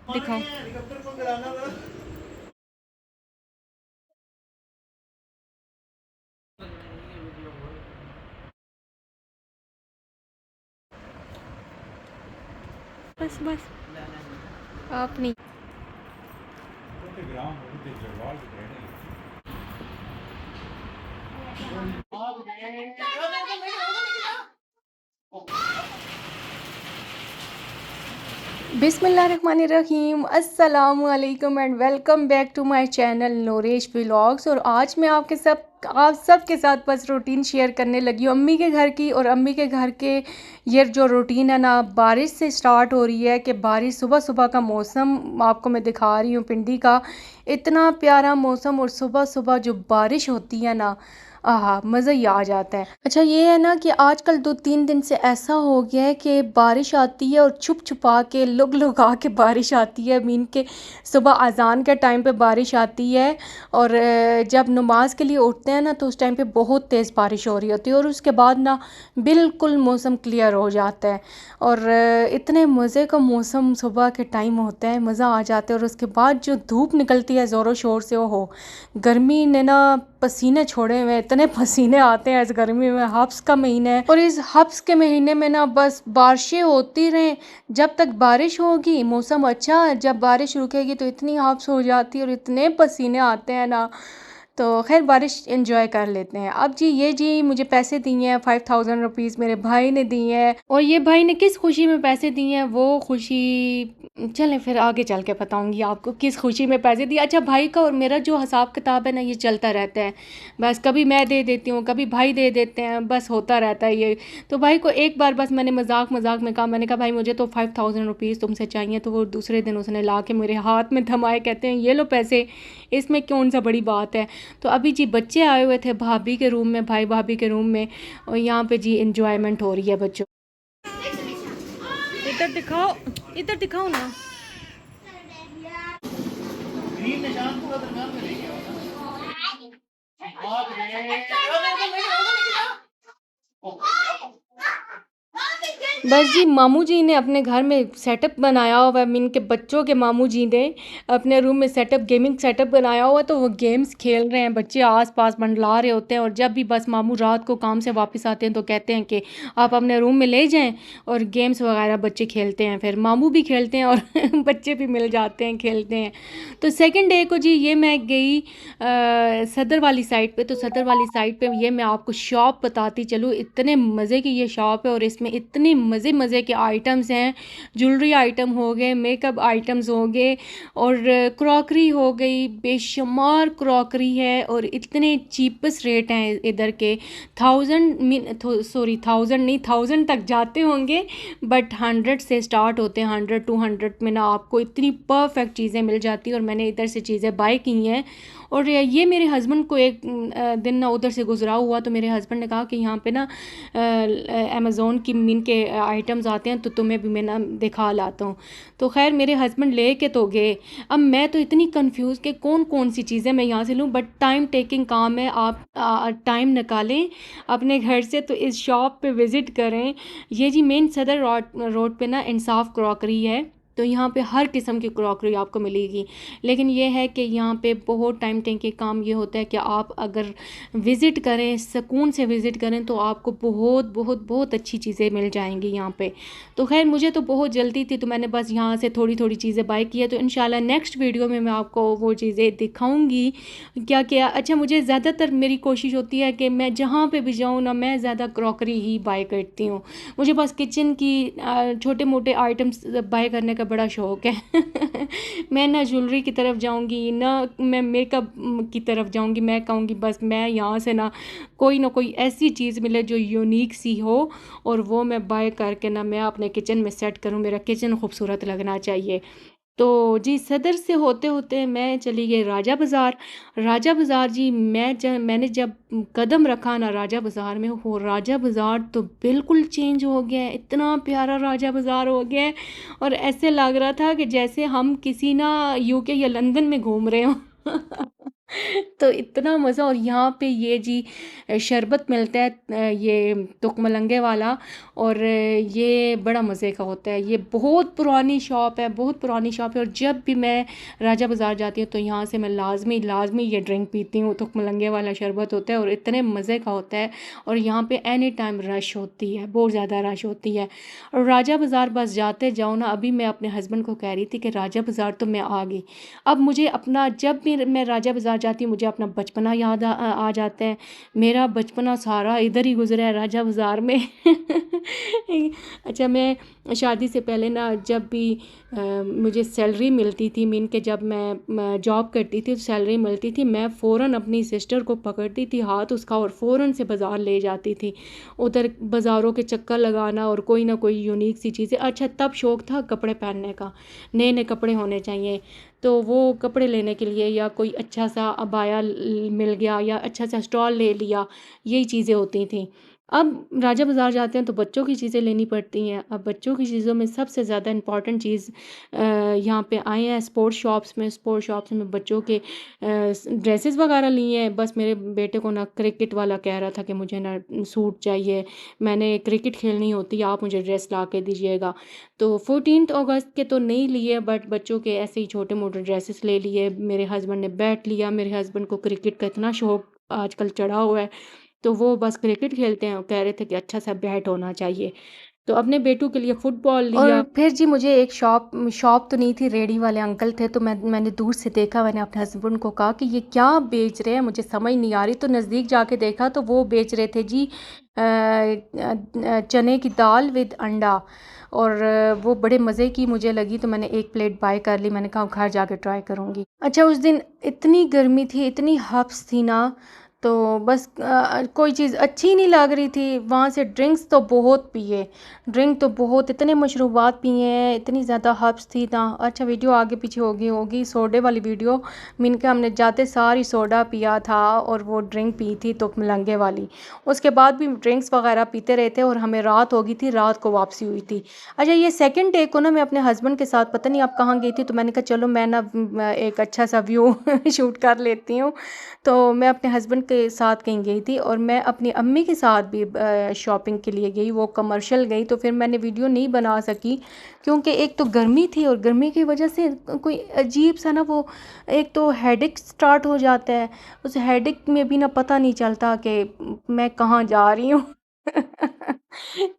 दिखाओ। बस बस आप नहीं। बिस्मिल्लाहिर्रहमानिर्रहीम, अस्सलाम वालेकुम and welcome back to my channel Nooresh vlogs. और आज मैं आप सबके साथ बस रूटीन शेयर करने लगी हूँ अम्मी के घर की। और अम्मी के घर के ये जो रूटीन है ना, बारिश से स्टार्ट हो रही है कि बारिश सुबह सुबह का मौसम आपको मैं दिखा रही हूँ पिंडी का। इतना प्यारा मौसम और सुबह सुबह जो बारिश होती है ना, आहा मज़ा ही आ जाता है। अच्छा ये है ना कि आजकल 2-3 दिन से ऐसा हो गया है कि बारिश आती है और छुप छुपा के लुक लुका के बारिश आती है। मीन के सुबह अजान के टाइम पे बारिश आती है और जब नमाज के लिए उठते हैं ना तो उस टाइम पे बहुत तेज़ बारिश हो रही होती है और उसके बाद ना बिल्कुल मौसम क्लियर हो जाता है। और इतने मज़े का मौसम सुबह के टाइम होता है, मज़ा आ जाता है। और उसके बाद जो धूप निकलती है ज़ोरों शोर से, ओहो गर्मी ने ना पसीने छोड़े हुए, इतने पसीने आते हैं इस गर्मी में। हब्स का महीना है और इस हब्स के महीने में ना बस बारिशें होती रहें जब तक बारिश होगी। मौसम अच्छा है, जब बारिश रुकेगी तो इतनी हब्स हो जाती है और इतने पसीने आते हैं ना। तो खैर बारिश एंजॉय कर लेते हैं। अब जी मुझे पैसे दिए हैं 5000 रुपीज़ मेरे भाई ने दिए हैं। और ये भाई ने किस खुशी में पैसे दिए हैं वो खुशी चलें फिर आगे चल के बताऊंगी आपको किस खुशी में पैसे दिए। अच्छा भाई का और मेरा जो हिसाब किताब है ना ये चलता रहता है। बस कभी मैं दे देती हूँ, कभी भाई दे देते हैं, बस होता रहता है ये। तो भाई को एक बार बस मैंने मजाक मजाक में कहा, मैंने कहा भाई मुझे तो 5000 रुपीज़ तुमसे चाहिए। तो वो दूसरे दिन उसने ला के मेरे हाथ में थमाए, कहते हैं ये लो पैसे, इसमें कौन सा बड़ी बात है। तो अभी जी बच्चे आए हुए थे भाभी के रूम में, भाई भाभी के रूम में, और यहाँ पे जी इंजॉयमेंट हो रही है बच्चों। इधर दिखाओ, इधर दिखाओ ना। बस जी मामू जी ने अपने घर में सेटअप बनाया हुआ है। मीन के बच्चों के मामू जी ने अपने रूम में सेटअप, गेमिंग सेटअप बनाया हुआ है। तो वो गेम्स खेल रहे हैं, बच्चे आस पास मंडला रहे होते हैं। और जब भी बस मामू रात को काम से वापस आते हैं तो कहते हैं कि आप अपने रूम में ले जाएं और गेम्स वगैरह बच्चे खेलते हैं। फिर मामू भी खेलते हैं और बच्चे भी मिल जाते हैं, खेलते हैं। तो सेकेंड डे को जी ये मैं गई सदर वाली साइड पे। तो सदर वाली साइड पे ये मैं आपको शॉप बताती चलूँ, इतने मज़े की ये शॉप है और इसमें इतने मज़े मज़े के आइटम्स हैं। ज्वेलरी आइटम हो गए, मेकअप आइटम्स हो गए और क्रॉकरी हो गई, बेशुमार क्रॉकरी है। और इतने चीपेस्ट रेट हैं इधर के। 1000 नहीं, 1000 तक जाते होंगे बट 100 से स्टार्ट होते हैं। 100-200 में ना आपको इतनी परफेक्ट चीज़ें मिल जाती हैं। और मैंने इधर से चीज़ें बाय की हैं। और ये मेरे हस्बैंड को एक दिन ना उधर से गुजरा हुआ तो मेरे हस्बैंड ने कहा कि यहाँ पे ना अमेज़ोन की मीन के आइटम्स आते हैं तो तुम्हें भी मैं ना दिखा लाता हूँ। तो खैर मेरे हस्बैंड ले के तो गए। अब मैं तो इतनी कंफ्यूज कि कौन कौन सी चीज़ें मैं यहाँ से लूँ, बट टाइम टेकिंग काम है। आप टाइम निकालें अपने घर से तो इस शॉप पे विज़िट करें। ये जी मेन सदर रोड पे ना इंसाफ क्रॉकरी है। तो यहाँ पे हर किस्म की क्रॉकरी आपको मिलेगी। लेकिन ये है कि यहाँ पे बहुत टाइम टेकिंग काम ये होता है कि आप अगर विज़िट करें, सुकून से विज़िट करें तो आपको बहुत बहुत बहुत अच्छी चीज़ें मिल जाएंगी यहाँ पे। तो खैर मुझे तो बहुत जल्दी थी तो मैंने बस यहाँ से थोड़ी थोड़ी चीज़ें बाय की है। तो इंशाल्लाह नेक्स्ट वीडियो में मैं आपको वो चीज़ें दिखाऊंगी क्या क्या। अच्छा मुझे ज़्यादातर मेरी कोशिश होती है कि मैं जहाँ पे भी जाऊँ ना मैं ज़्यादा क्रॉकरी ही बाय करती हूँ। मुझे बस किचन की छोटे मोटे आइटम्स बाय करने का बड़ा शौक़ है। मैं ना ज्वेलरी की तरफ जाऊंगी ना मैं मेकअप की तरफ जाऊंगी। मैं कहूँगी बस मैं यहाँ से ना कोई ऐसी चीज़ मिले जो यूनिक सी हो और वो मैं बाय करके ना मैं अपने किचन में सेट करूँ। मेरा किचन खूबसूरत लगना चाहिए। तो जी सदर से होते होते मैं चली गई राजा बाज़ार। राजा बाज़ार जी मैंने जब कदम रखा ना राजा बाज़ार में, हो राजा बाज़ार तो बिल्कुल चेंज हो गया है। इतना प्यारा राजा बाज़ार हो गया है और ऐसे लग रहा था कि जैसे हम किसी ना यूके या लंदन में घूम रहे हों। तो इतना मज़ा। और यहाँ पे ये जी शरबत मिलता है, ये तुकमलंगे वाला। और ये बड़ा मज़े का होता है। ये बहुत पुरानी शॉप है, बहुत पुरानी शॉप है। और जब भी मैं राजा बाज़ार जाती हूँ तो यहाँ से मैं लाजमी लाजमी ये ड्रिंक पीती हूँ। तुकमलंगे वाला शरबत होता है और इतने मज़े का होता है। और यहाँ पे एनी टाइम रश होती है, बहुत ज़्यादा रश होती है। और राजा बाज़ार बस जाते जाओ ना। अभी मैं अपने हस्बैंड को कह रही थी कि राजा बाज़ार तो मैं आ गई। अब मुझे अपना, जब भी मैं राजा बाज़ार जाती हूँ मुझे अपना बचपना याद आ जाता है। मेरा बचपना सारा इधर ही गुजरा है, राजा बाज़ार में। अच्छा, मैं शादी से पहले ना जब भी मुझे सैलरी मिलती थी, मीन के जब मैं जॉब करती थी तो सैलरी मिलती थी, मैं फ़ौरन अपनी सिस्टर को पकड़ती थी हाथ उसका और फ़ौरन से बाज़ार ले जाती थी। उधर बाज़ारों के चक्कर लगाना और कोई ना कोई यूनिक सी चीज़ें। अच्छा, तब शौक़ था कपड़े पहनने का, नए नए कपड़े होने चाहिए। तो वो कपड़े लेने के लिए या कोई अच्छा सा अबाया मिल गया या अच्छा सा स्टॉल ले लिया, यही चीज़ें होती थी। अब राजा बाज़ार जाते हैं तो बच्चों की चीज़ें लेनी पड़ती हैं। अब बच्चों की चीज़ों में सबसे ज़्यादा इम्पॉर्टेंट चीज़ यहाँ पे आए हैं स्पोर्ट्स शॉप्स में। स्पोर्ट्स शॉप्स में बच्चों के ड्रेसेस वगैरह लिए हैं। बस मेरे बेटे को ना क्रिकेट वाला कह रहा था कि मुझे ना सूट चाहिए, मैंने क्रिकेट खेलनी होती है, आप मुझे ड्रेस ला के दीजिएगा। तो 14 अगस्त के तो नहीं लिए, बट बच्चों के ऐसे ही छोटे मोटे ड्रेसेस ले लिए। मेरे हस्बैंड ने बैट लिया। मेरे हस्बैंड को क्रिकेट का इतना शौक आजकल चढ़ा हुआ है, तो वो बस क्रिकेट खेलते हैं और कह रहे थे कि अच्छा सा बैट होना चाहिए। तो अपने बेटों के लिए फुटबॉल लिया। और फिर जी मुझे एक शॉप शॉप तो नहीं थी, रेडी वाले अंकल थे। तो मैंने दूर से देखा, मैंने अपने हस्बैंड को कहा कि ये क्या बेच रहे हैं, मुझे समझ नहीं आ रही। तो नज़दीक जाके देखा तो वो बेच रहे थे जी चने की दाल विद अंडा। और वो बड़े मज़े की मुझे लगी, तो मैंने एक प्लेट बाय कर ली। मैंने कहा घर जाके ट्राई करूँगी। अच्छा, उस दिन इतनी गर्मी थी, इतनी हब्स थी ना, तो बस कोई चीज़ अच्छी नहीं लग रही थी। वहाँ से ड्रिंक्स तो बहुत पिए, ड्रिंक तो बहुत, इतने मशरूबात पिए हैं, इतनी ज़्यादा हब्स थी ना। अच्छा, वीडियो आगे पीछे होगी सोडे वाली वीडियो। मीन के हमने जाते सारी सोडा पिया था और वो ड्रिंक पी थी तो मलंगे वाली। उसके बाद भी ड्रिंक्स वगैरह पीते रहे थे और हमें रात हो गई थी, रात को वापसी हुई थी। अच्छा, ये सेकंड डे को ना मैं अपने हस्बैंड के साथ, पता नहीं आप कहाँ गई थी, तो मैंने कहा चलो मैं ना एक अच्छा सा व्यू शूट कर लेती हूँ। तो मैं अपने हस्बैंड के साथ कहीं गई थी और मैं अपनी अम्मी के साथ भी शॉपिंग के लिए गई, वो कमर्शियल गई। तो फिर मैंने वीडियो नहीं बना सकी क्योंकि एक तो गर्मी थी और गर्मी की वजह से कोई अजीब सा ना वो, एक तो हेडेक स्टार्ट हो जाता है। उस हेडेक में भी ना पता नहीं चलता कि मैं कहाँ जा रही हूँ।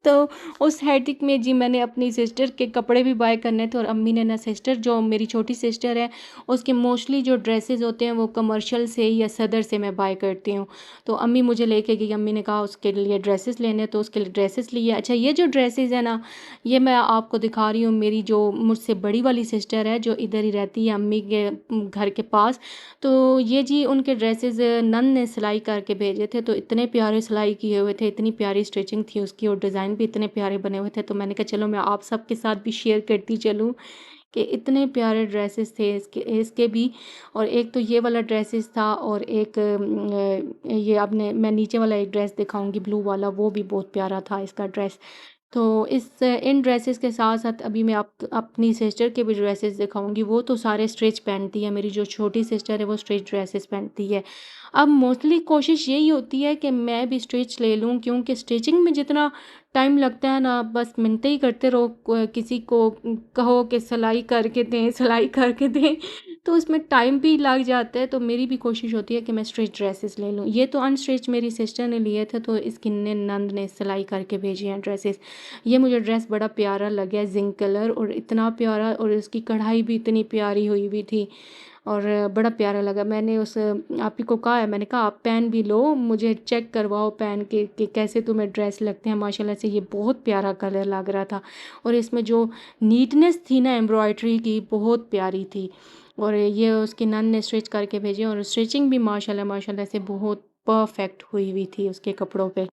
तो उस हेडेक में जी मैंने अपनी सिस्टर के कपड़े भी बाय करने थे। और अम्मी ने ना, सिस्टर जो मेरी छोटी सिस्टर है, उसके मोस्टली जो ड्रेसेस होते हैं वो कमर्शियल से या सदर से मैं बाय करती हूँ। तो अम्मी मुझे लेके गई, अम्मी ने कहा उसके लिए ड्रेसेस लेने, तो उसके लिए ड्रेसेस लिए। अच्छा, ये जो ड्रेसेस है ना, ये मैं आपको दिखा रही हूँ। मेरी जो मुझसे बड़ी वाली सिस्टर है जो इधर ही रहती है अम्मी के घर के पास, तो ये जी उनके ड्रेसेस नन ने सिलाई करके भेजे थे। तो इतने प्यारे सिलाई किए हुए थे, इतनी प्यारी स्टिचिंग थी उसकी और डिज़ाइन भी इतने प्यारे बने हुए थे। तो मैंने कहा चलो मैं आप सबके साथ भी शेयर करती चलूँ कि इतने प्यारे ड्रेसेस थे इसके इसके भी। और एक तो ये वाला ड्रेसेस था और एक ये आपने, मैं नीचे वाला एक ड्रेस दिखाऊंगी ब्लू वाला, वो भी बहुत प्यारा था इसका ड्रेस। तो इन ड्रेसेस के साथ साथ अभी मैं आप अपनी सिस्टर के भी ड्रेसेस दिखाऊंगी। वो तो सारे स्ट्रिच पहनती है, मेरी जो छोटी सिस्टर है वो स्ट्रिच ड्रेसेस पहनती है। अब मोस्टली कोशिश यही होती है कि मैं भी स्टिच ले लूँ, क्योंकि स्टिचिंग में जितना टाइम लगता है ना, बस मिन्नतें ही करते रहो, किसी को कहो कि सिलाई करके दें, सिलाई करके दें, तो उसमें टाइम भी लग जाता है। तो मेरी भी कोशिश होती है कि मैं स्टिच ड्रेसेस ले लूँ। ये तो अनस्टिच मेरी सिस्टर ने लिए थे, तो इसकी नंद ने सिलाई करके भेजी हैं ड्रेसेस। ये मुझे ड्रेस बड़ा प्यारा लगा, जिंक कलर, और इतना प्यारा, और इसकी कढ़ाई भी इतनी प्यारी हुई हुई थी और बड़ा प्यारा लगा। मैंने उस आप ही को कहा है, मैंने कहा आप पहन भी लो, मुझे चेक करवाओ पहन के कि कैसे तुम्हें ड्रेस लगते हैं। माशाल्लाह से ये बहुत प्यारा कलर लग रहा था और इसमें जो नीटनेस थी ना एम्ब्रॉयडरी की, बहुत प्यारी थी। और ये उसकी नन ने स्टिच करके भेजे और स्टिचिंग भी माशाल्लाह माशाल्लाह से बहुत परफेक्ट हुई हुई थी उसके कपड़ों पे।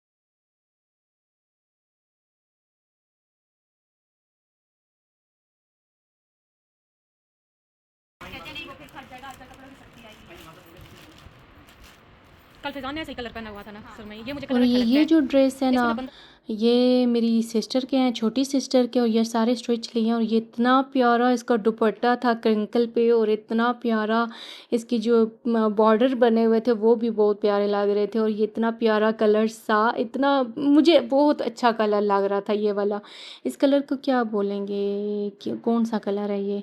कल फैजान ने ऐसे ही कलर पहना हुआ था ना सर में, ये मुझे और कलर अच्छा लगता ये है। जो ड्रेस है इसमें ना, बंद ये मेरी सिस्टर के हैं, छोटी सिस्टर के, और ये सारे स्टिच लिए हैं। और ये इतना प्यारा इसका दुपट्टा था क्रिंकल पे, और इतना प्यारा इसकी जो बॉर्डर बने हुए थे वो भी बहुत प्यारे लग रहे थे। और ये इतना प्यारा कलर सा, इतना मुझे बहुत अच्छा कलर लग रहा था ये वाला। इस कलर को क्या बोलेंगे, कौन सा कलर है ये?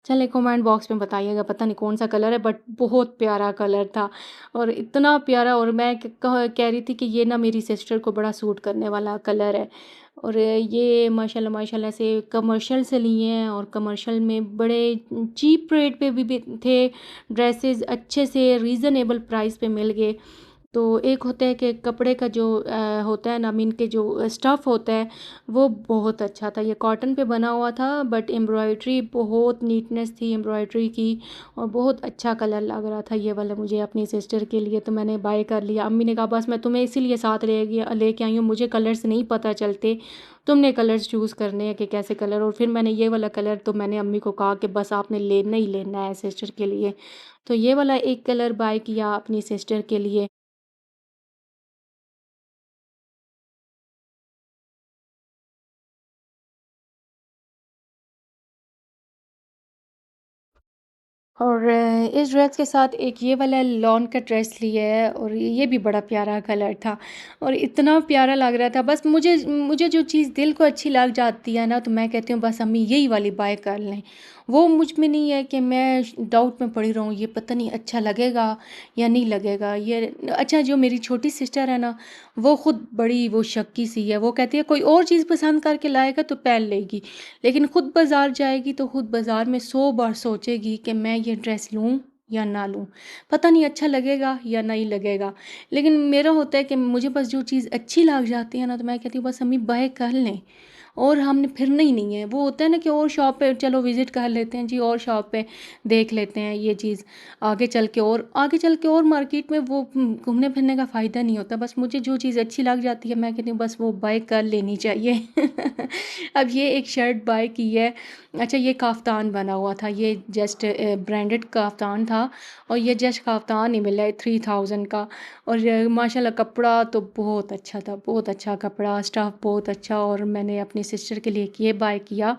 चलिए कमेंट बॉक्स में बताइएगा, पता नहीं कौन सा कलर है, बट बहुत प्यारा कलर था और इतना प्यारा। और मैं कह रही थी कि ये ना मेरी सिस्टर को बड़ा सूट करने वाला कलर है। और ये माशाल्लाह माशाल्लाह से कमर्शियल से लिए हैं, और कमर्शियल में बड़े चीप रेट पे भी थे ड्रेसेस, अच्छे से रीज़नेबल प्राइस पे मिल गए। तो एक होता है कि कपड़े का जो होता है ना, मीन के जो स्टफ़ होता है वो बहुत अच्छा था। ये कॉटन पे बना हुआ था, बट एम्ब्रॉयड्री बहुत नीटनेस थी एम्ब्रॉयड्री की, और बहुत अच्छा कलर लग रहा था ये वाला मुझे अपनी सिस्टर के लिए। तो मैंने बाय कर लिया। अम्मी ने कहा बस मैं तुम्हें इसीलिए साथ लेके आई हूँ, मुझे कलर्स नहीं पता चलते, तुमने कलर्स चूज़ करने हैं कि कैसे कलर। और फिर मैंने ये वाला कलर, तो मैंने अम्मी को कहा कि बस आपने लेना ही लेना है सिस्टर के लिए। तो ये वाला एक कलर बाय किया अपनी सिस्टर के लिए। और इस ड्रेस के साथ एक ये वाला लॉन का ड्रेस लिया है, और ये भी बड़ा प्यारा कलर था और इतना प्यारा लग रहा था। बस मुझे मुझे जो चीज़ दिल को अच्छी लग जाती है ना, तो मैं कहती हूँ बस अम्मी यही वाली बाय कर लें। वो मुझ में नहीं है कि मैं डाउट में पड़ी रहूँ, ये पता नहीं अच्छा लगेगा या नहीं लगेगा ये। अच्छा, जो मेरी छोटी सिस्टर है ना, वो ख़ुद बड़ी वो शक्की सी है। वो कहती है कोई और चीज़ पसंद करके लाएगा तो पहन लेगी, लेकिन ख़ुद बाज़ार जाएगी तो ख़ुद बाज़ार में 100 बार सोचेगी कि मैं ये ड्रेस लूँ या ना लूँ, पता नहीं अच्छा लगेगा या नहीं लगेगा। लेकिन मेरा होता है कि मुझे बस जो चीज़ अच्छी लग जाती है ना, तो मैं कहती हूँ बस अम्मी बाय कर लें, और हमने फिरना ही नहीं है। वो होता है ना कि और शॉप पे चलो विज़िट कर लेते हैं जी, और शॉप पे देख लेते हैं ये चीज़, आगे चल के और मार्केट में वो घूमने फिरने का फ़ायदा नहीं होता। बस मुझे जो चीज़ अच्छी लग जाती है, मैं कहती हूँ बस वो बाय कर लेनी चाहिए। अब ये एक शर्ट बाय की है। अच्छा, ये काफ्तान बना हुआ था, ये जस्ट ब्रांडेड काफ्तान था, और ये जस्ट काफ्तान ही मिला है 3000 का। और माशाल्लाह कपड़ा तो बहुत अच्छा था, बहुत अच्छा कपड़ा, स्टफ़ बहुत अच्छा। और मैंने अपनी सिस्टर के लिए ये बाय किया,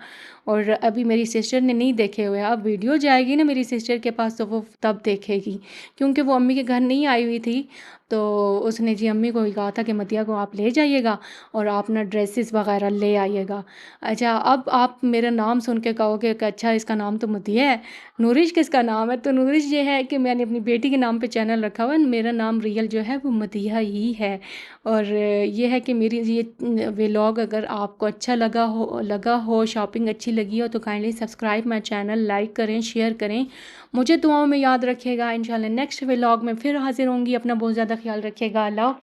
और अभी मेरी सिस्टर ने नहीं देखे हुए। अब वीडियो जाएगी ना मेरी सिस्टर के पास, तो वो तब देखेगी, क्योंकि वो अम्मी के घर नहीं आई हुई थी। तो उसने जी अम्मी को ही कहा था कि मतिया को आप ले जाइएगा और आप ना ड्रेसेस वगैरह ले आइएगा। अच्छा, अब आप मेरा नाम सुन के कहोगे कि अच्छा इसका नाम तो मतिया है, नूरिश किसका नाम है? तो नूरिश ये है कि मैंने अपनी बेटी के नाम पे चैनल रखा हुआ है, मेरा नाम रियल जो है वो मतिया ही है। और ये है कि मेरी ये व्लॉग अगर आपको अच्छा लगा हो, शॉपिंग अच्छी लगी हो, तो kindly subscribe my channel, like करें, शेयर करें, मुझे दुआओं में याद रखिएगा। इंशाल्लाह नेक्स्ट व्लॉग में फिर हाजिर होंगी। अपना बहुत ज़्यादा ख्याल रखिएगा। अल्लाह।